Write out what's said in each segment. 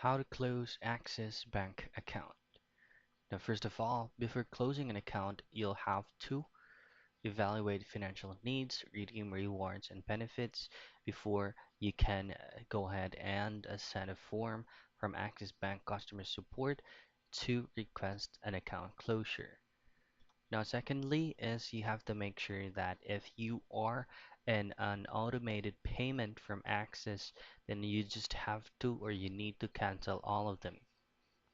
How to close Access Bank account. Now, first of all, before closing an account, you'll have to evaluate financial needs, redeem rewards and benefits before you can go ahead and send a form from Access Bank customer support to request an account closure. Now, secondly, is you have to make sure that if you are in an automated payment from Access, then you just have to or you need to cancel all of them.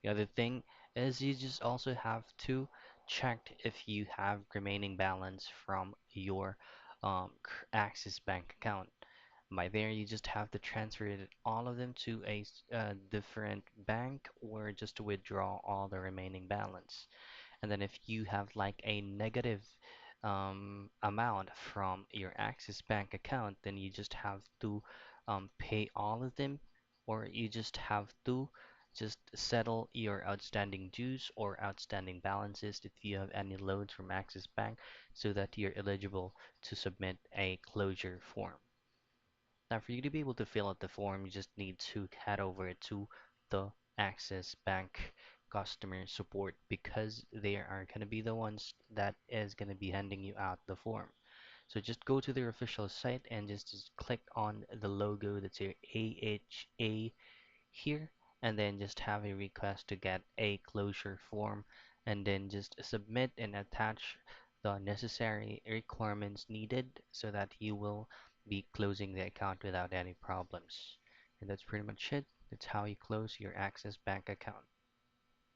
The other thing is you just also have to check if you have remaining balance from your Access Bank account. By there, you just have to transfer all of them to a different bank or just to withdraw all the remaining balance. And then if you have like a negative amount from your Axis Bank account, then you just have to pay all of them, or you just have to just settle your outstanding dues or outstanding balances if you have any loans from Axis Bank so that you're eligible to submit a closure form. Now, for you to be able to fill out the form, you just need to head over to the Access Bank customer support because they are going to be the ones that is going to be handing you out the form. So just go to their official site and just click on the logo that's your AHA here, and then just have a request to get a closure form, and then just submit and attach the necessary requirements needed so that you will be closing the account without any problems. And that's pretty much it. That's how you close your Access Bank account.